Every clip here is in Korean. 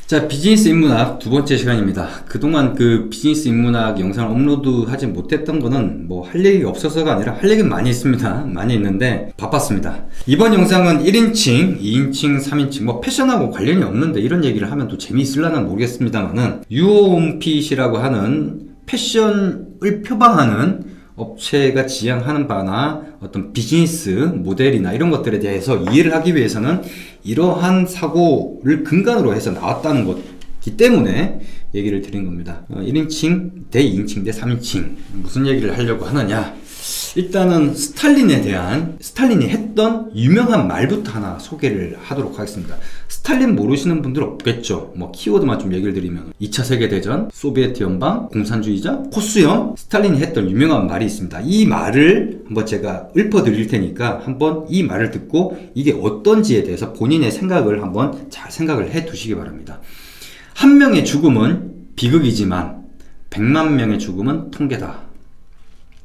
자, 비즈니스 인문학 두 번째 시간입니다. 그동안 그 비즈니스 인문학 영상을 업로드하지 못했던 거는 뭐 할 얘기가 없어서가 아니라 할 얘기는 많이 있습니다. 많이 있는데 바빴습니다. 이번 영상은 1인칭, 2인칭, 3인칭 뭐 패션하고 관련이 없는데 이런 얘기를 하면 또 재미있을라나 모르겠습니다만은 유홈핏이라고 하는 패션을 표방하는 업체가 지향하는 바나 어떤 비즈니스 모델이나 이런 것들에 대해서 이해를 하기 위해서는 이러한 사고를 근간으로 해서 나왔다는 것이기 때문에 얘기를 드린 겁니다. 1인칭 대 2인칭 대 3인칭 무슨 얘기를 하려고 하느냐, 일단은 스탈린이 했던 유명한 말부터 하나 소개를 하도록 하겠습니다. 스탈린 모르시는 분들 없겠죠. 뭐 키워드만 좀 얘기를 드리면 2차 세계대전, 소비에트 연방, 공산주의자, 코수형, 스탈린이 했던 유명한 말이 있습니다. 이 말을 한번 제가 읊어드릴 테니까 한번 이 말을 듣고 이게 어떤지에 대해서 본인의 생각을 한번 잘 생각을 해 두시기 바랍니다. 한 명의 죽음은 비극이지만 100만 명의 죽음은 통계다.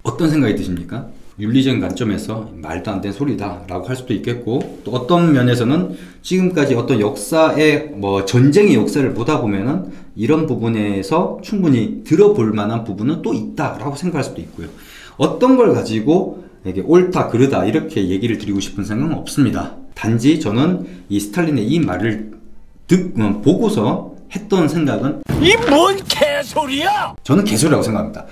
어떤 생각이 드십니까? 윤리적인 관점에서 말도 안 되는 소리다 라고 할 수도 있겠고, 또 어떤 면에서는 지금까지 어떤 역사의 뭐 전쟁의 역사를 보다 보면은 이런 부분에서 충분히 들어볼 만한 부분은 또 있다 라고 생각할 수도 있고요. 어떤 걸 가지고 이게 옳다 그르다 이렇게 얘기를 드리고 싶은 생각은 없습니다. 단지 저는 이 스탈린의 이 말을 보고서 했던 생각은 이 뭔 개소리야! 저는 개소리라고 생각합니다.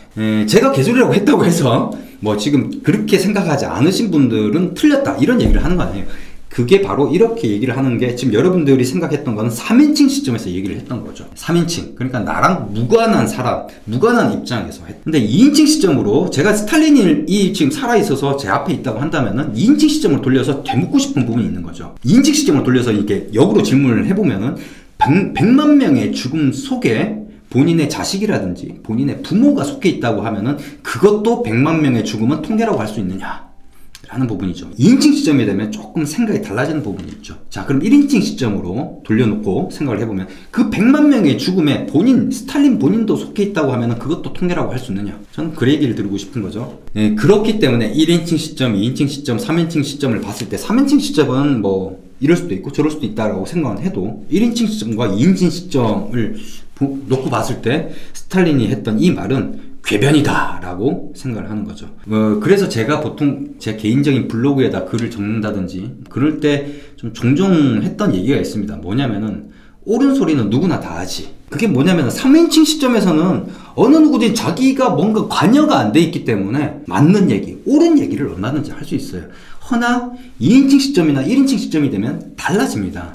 제가 개소리라고 했다고 해서 뭐 지금 그렇게 생각하지 않으신 분들은 틀렸다 이런 얘기를 하는 거 아니에요. 그게 바로 이렇게 얘기를 하는 게 지금 여러분들이 생각했던 거는 3인칭 시점에서 얘기를 했던 거죠. 3인칭, 그러니까 나랑 무관한 사람, 무관한 입장에서 근데 2인칭 시점으로 제가 스탈린이 지금 살아있어서 제 앞에 있다고 한다면은 2인칭 시점을 돌려서 되묻고 싶은 부분이 있는 거죠. 2인칭 시점을 돌려서 이렇게 역으로 질문을 해보면은 100만 명의 죽음 속에 본인의 자식이라든지 본인의 부모가 속해 있다고 하면은 그것도 100만 명의 죽음은 통계라고 할 수 있느냐 라는 부분이죠. 2인칭 시점이 되면 조금 생각이 달라지는 부분이 있죠. 자, 그럼 1인칭 시점으로 돌려놓고 생각을 해보면 그 100만 명의 죽음에 스탈린 본인도 속해 있다고 하면은 그것도 통계라고 할 수 있느냐, 저는 그 얘기를 드리고 싶은 거죠. 네, 그렇기 때문에 1인칭 시점, 2인칭 시점, 3인칭 시점을 봤을 때 3인칭 시점은 뭐 이럴 수도 있고 저럴 수도 있다라고 생각은 해도 1인칭 시점과 2인칭 시점을 놓고 봤을 때 스탈린이 했던 이 말은 궤변이다 라고 생각을 하는 거죠. 그래서 제가 보통 제 개인적인 블로그에다 글을 적는다든지 그럴 때 좀 종종 했던 얘기가 있습니다. 뭐냐면은 옳은 소리는 누구나 다 하지. 그게 뭐냐면 3인칭 시점에서는 어느 누구든 자기가 뭔가 관여가 안 돼 있기 때문에 맞는 얘기, 옳은 얘기를 얼마든지 할 수 있어요. 허나 2인칭 시점이나 1인칭 시점이 되면 달라집니다.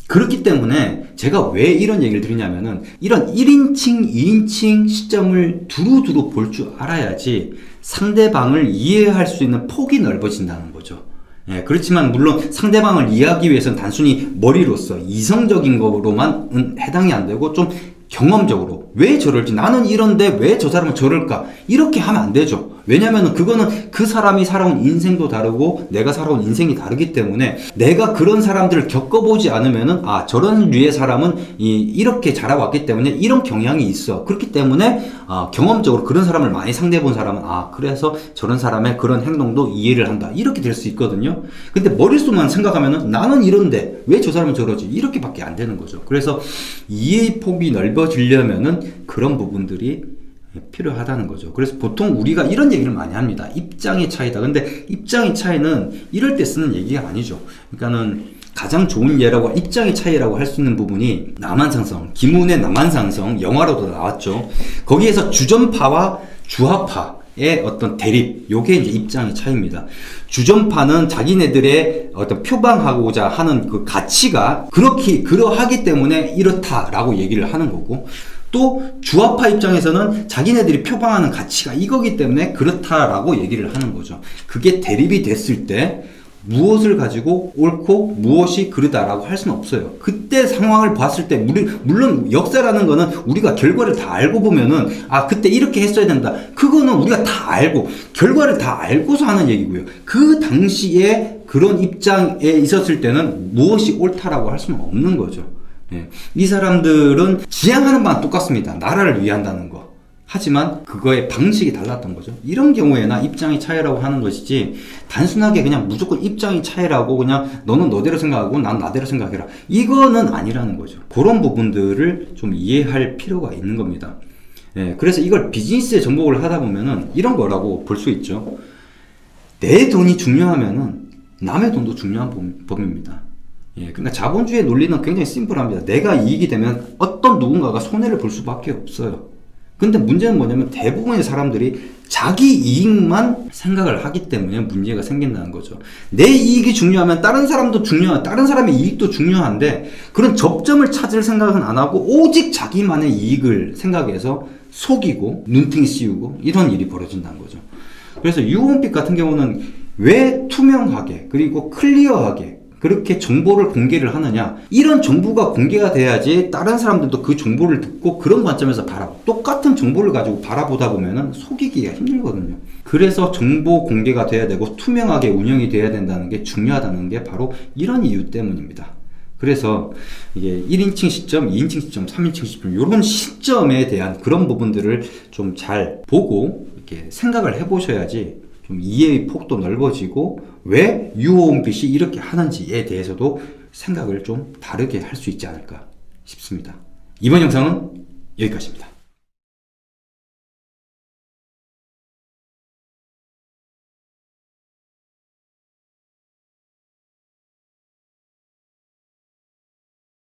그렇기 때문에 제가 왜 이런 얘기를 드리냐면은 이런 1인칭, 2인칭 시점을 두루두루 볼 줄 알아야지 상대방을 이해할 수 있는 폭이 넓어진다는 거죠. 예, 그렇지만 물론 상대방을 이해하기 위해서는 단순히 머리로서 이성적인 거로만 해당이 안 되고 좀 경험적으로 왜 저럴지, 나는 이런데 왜 저 사람은 저럴까, 이렇게 하면 안 되죠. 왜냐면은 그거는 그 사람이 살아온 인생도 다르고 내가 살아온 인생이 다르기 때문에 내가 그런 사람들을 겪어보지 않으면은 저런 류의 사람은 이렇게 자라왔기 때문에 이런 경향이 있어. 그렇기 때문에 경험적으로 그런 사람을 많이 상대해본 사람은 그래서 저런 사람의 그런 행동도 이해를 한다, 이렇게 될 수 있거든요. 근데 머릿속만 생각하면은 나는 이런데 왜 저 사람은 저러지, 이렇게밖에 안 되는 거죠. 그래서 이해의 폭이 넓어지려면은 그런 부분들이 필요하다는 거죠. 그래서 보통 우리가 이런 얘기를 많이 합니다. 입장의 차이다. 근데 입장의 차이는 이럴 때 쓰는 얘기가 아니죠. 그러니까는 가장 좋은 예라고, 입장의 차이라고 할 수 있는 부분이 남한산성, 김훈의 남한산성, 영화로도 나왔죠. 거기에서 주전파와 주화파의 어떤 대립, 요게 이제 입장의 차이입니다. 주전파는 자기네들의 어떤 표방하고자 하는 그 가치가 그러하기 때문에 이렇다라고 얘기를 하는 거고, 또 주화파 입장에서는 자기네들이 표방하는 가치가 이거기 때문에 그렇다라고 얘기를 하는 거죠. 그게 대립이 됐을 때 무엇을 가지고 옳고 무엇이 그르다라고 할 수는 없어요. 그때 상황을 봤을 때 물론 역사라는 거는 우리가 결과를 다 알고 보면은 그때 이렇게 했어야 된다, 그거는 우리가 다 알고 결과를 다 알고서 하는 얘기고요. 그 당시에 그런 입장에 있었을 때는 무엇이 옳다라고 할 수는 없는 거죠. 이 사람들은 지향하는 바는 똑같습니다. 나라를 위한다는 거. 하지만 그거의 방식이 달랐던 거죠. 이런 경우에나 입장이 차이라고 하는 것이지 단순하게 그냥 무조건 입장이 차이라고 그냥 너는 너대로 생각하고 난 나대로 생각해라, 이거는 아니라는 거죠. 그런 부분들을 좀 이해할 필요가 있는 겁니다. 예, 그래서 이걸 비즈니스에 접목을 하다 보면은 이런 거라고 볼 수 있죠. 내 돈이 중요하면은 남의 돈도 중요한 법입니다. 예, 그러니까 자본주의 논리는 굉장히 심플합니다. 내가 이익이 되면 어떤 누군가가 손해를 볼 수밖에 없어요. 근데 문제는 뭐냐면 대부분의 사람들이 자기 이익만 생각을 하기 때문에 문제가 생긴다는 거죠. 내 이익이 중요하면 다른 사람도 다른 사람의 이익도 중요한데 그런 접점을 찾을 생각은 안 하고 오직 자기만의 이익을 생각해서 속이고 눈팅이 씌우고 이런 일이 벌어진다는 거죠. 그래서 유언빛 같은 경우는 왜 투명하게 그리고 클리어하게 그렇게 정보를 공개를 하느냐, 이런 정보가 공개가 돼야지 다른 사람들도 그 정보를 듣고 그런 관점에서 똑같은 정보를 가지고 바라보다 보면은 속이기가 힘들거든요. 그래서 정보 공개가 돼야 되고 투명하게 운영이 돼야 된다는 게 중요하다는 게 바로 이런 이유 때문입니다. 그래서 이게 1인칭 시점, 2인칭 시점, 3인칭 시점 이런 시점에 대한 그런 부분들을 좀 잘 보고 이렇게 생각을 해보셔야지 좀 이해의 폭도 넓어지고 왜 유호은빛이 이렇게 하는지에 대해서도 생각을 좀 다르게 할 수 있지 않을까 싶습니다. 이번 영상은 여기까지입니다.